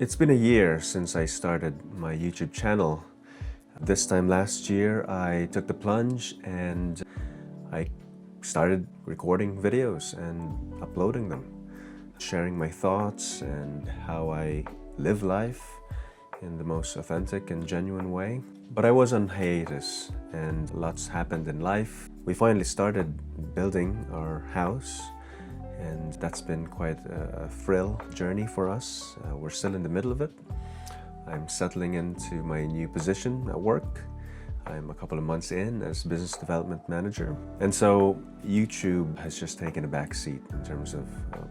It's been a year since I started my YouTube channel. This time last year, I took the plunge and I started recording videos and uploading them, sharing my thoughts and how I live life in the most authentic and genuine way. But I was on hiatus and lots happened in life. We finally started building our house, and that's been quite a thrill journey for us. We're still in the middle of it. I'm settling into my new position at work. I'm a couple of months in as business development manager. And so YouTube has just taken a back seat in terms of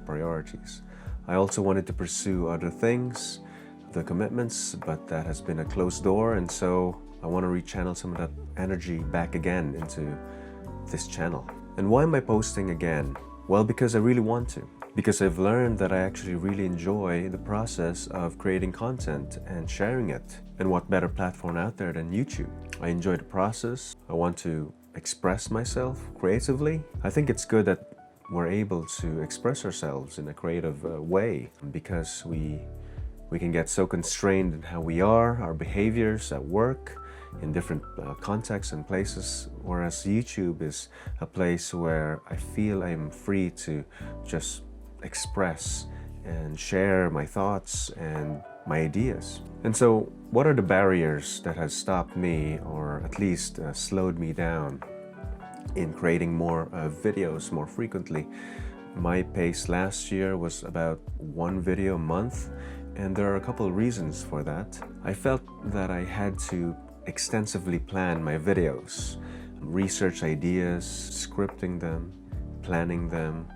priorities. I also wanted to pursue other things, the commitments, but that has been a closed door. And so I want to rechannel some of that energy back again into this channel. And why am I posting again? Well, because I really want to. Because I've learned that I actually really enjoy the process of creating content and sharing it. And what better platform out there than YouTube? I enjoy the process. I want to express myself creatively. I think it's good that we're able to express ourselves in a creative way, because we can get so constrained in how we are, our behaviors at work, in different contexts and places, whereas YouTube is a place where I feel I'm free to just express and share my thoughts and my ideas. And so what are the barriers that has stopped me, or at least slowed me down in creating more videos more frequently? My pace last year was about one video a month, and there are a couple of reasons for that. I felt that I had to extensively plan my videos, research ideas, scripting them, planning them,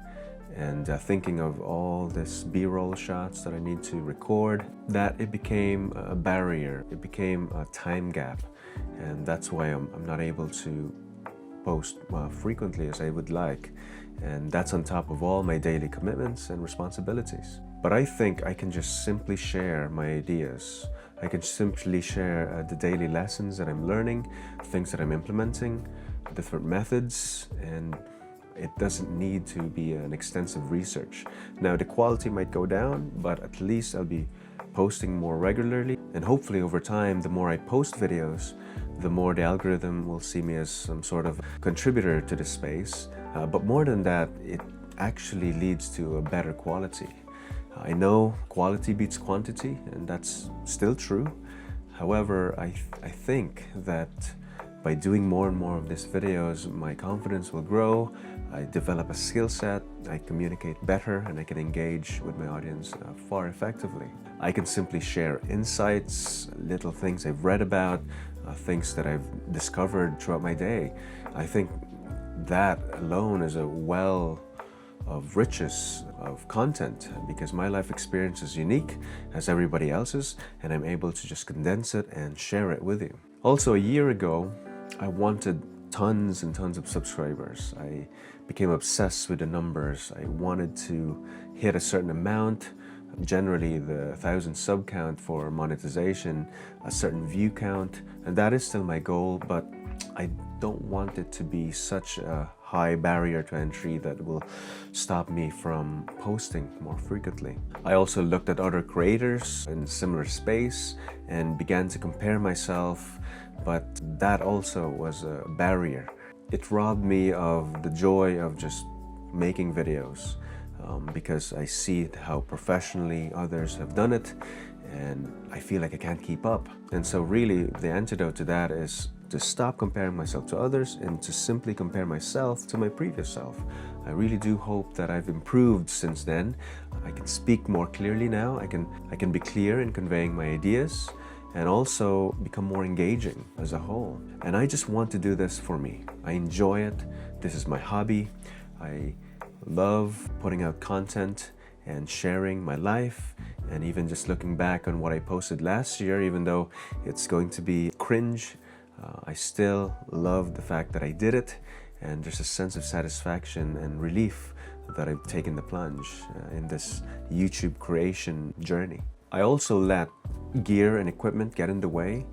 and thinking of all this B-roll shots that I need to record, that it became a barrier. It became a time gap, and that's why I'm not able to post frequently as I would like. And that's on top of all my daily commitments and responsibilities. But I think I can just simply share my ideas. I can simply share the daily lessons that I'm learning, things that I'm implementing, different methods, and it doesn't need to be an extensive research. Now, the quality might go down, but at least I'll be posting more regularly. And hopefully over time, the more I post videos, the more the algorithm will see me as some sort of contributor to the space. But more than that, it actually leads to a better quality. I know quality beats quantity, and that's still true. However, I think that by doing more and more of these videos, my confidence will grow, I develop a skill set, I communicate better, and I can engage with my audience far effectively. I can simply share insights, little things I've read about, things that I've discovered throughout my day. I think that alone is a well of riches of content, because my life experience is unique as everybody else's, and I'm able to just condense it and share it with you. Also, a year ago, I wanted tons and tons of subscribers. I became obsessed with the numbers. I wanted to hit a certain amount, generally the 1,000 sub count for monetization, a certain view count, and that is still my goal, but I don't want it to be such a high barrier to entry that will stop me from posting more frequently. I also looked at other creators in similar space and began to compare myself, but that also was a barrier. It robbed me of the joy of just making videos, because I see how professionally others have done it, and I feel like I can't keep up. And so really the antidote to that is to stop comparing myself to others and to simply compare myself to my previous self. I really do hope that I've improved since then. I can speak more clearly now. I can be clear in conveying my ideas, and also become more engaging as a whole. And I just want to do this for me. I enjoy it. This is my hobby. I love putting out content and sharing my life, and even just looking back on what I posted last year, even though it's going to be cringe, I still love the fact that I did it, and there's a sense of satisfaction and relief that I've taken the plunge in this YouTube creation journey. I also let gear and equipment get in the way.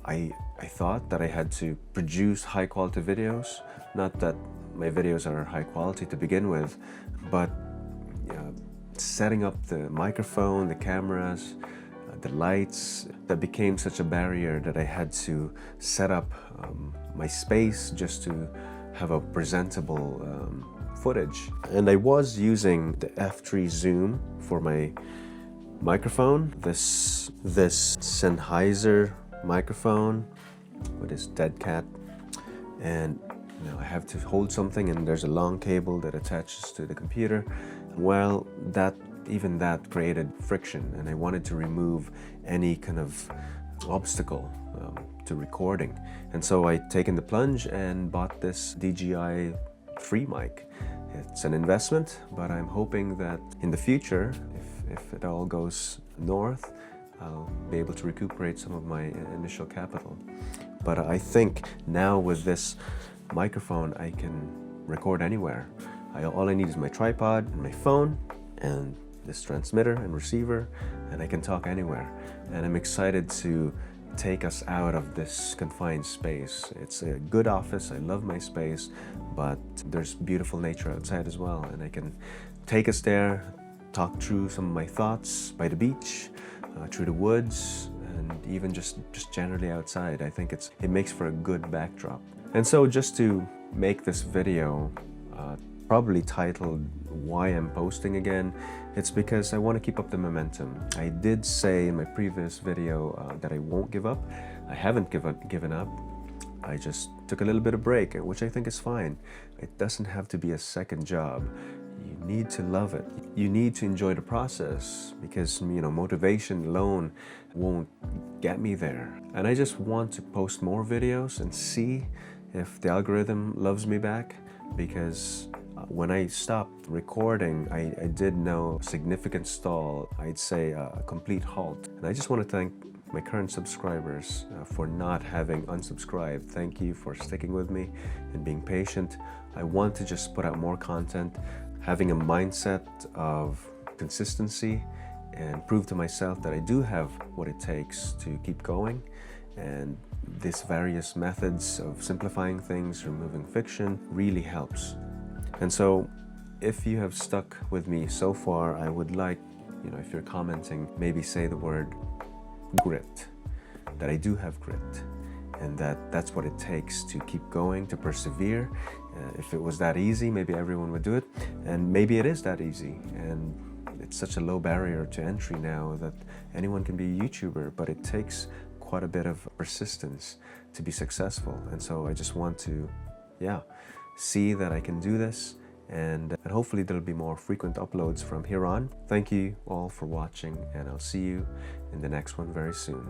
I thought that I had to produce high quality videos. Not that my videos are high quality to begin with, but setting up the microphone, the cameras, the lights, that became such a barrier that I had to set up my space just to have a presentable footage. And I was using the F3 zoom for my microphone, this Sennheiser microphone with this dead cat, and I have to hold something and there's a long cable that attaches to the computer. Well, even that created friction, and I wanted to remove any kind of obstacle to recording. And so I taken the plunge and bought this DJI free mic. It's an investment, but I'm hoping that in the future, if it all goes north, I'll be able to recuperate some of my initial capital. But I think now with this microphone, I can record anywhere. All I need is my tripod and my phone and this transmitter and receiver, and I can talk anywhere. And I'm excited to take us out of this confined space. It's a good office, I love my space, but there's beautiful nature outside as well, and I can take us there, talk through some of my thoughts by the beach, through the woods, and even just generally outside. I think it makes for a good backdrop. And so just to make this video, probably titled Why I'm Posting Again, it's because I want to keep up the momentum. I did say in my previous video that I won't give up. I haven't given up. I just took a little bit of break, which I think is fine. It doesn't have to be a second job. You need to love it. You need to enjoy the process, because motivation alone won't get me there. And I just want to post more videos and see if the algorithm loves me back, because when I stopped recording, I did know significant stall, I'd say a complete halt. And I just want to thank my current subscribers for not having unsubscribed. Thank you for sticking with me and being patient. I want to just put out more content, having a mindset of consistency, and prove to myself that I do have what it takes to keep going. And these various methods of simplifying things, removing fiction, really helps. And so if you have stuck with me so far, I would like, if you're commenting, maybe say the word grit, that I do have grit, and that's what it takes to keep going, to persevere. If it was that easy, maybe everyone would do it, and maybe it is that easy, and it's such a low barrier to entry now that anyone can be a YouTuber, but it takes quite a bit of persistence to be successful. And so I just want to, see that I can do this, and hopefully there'll be more frequent uploads from here on. Thank you all for watching, and I'll see you in the next one very soon.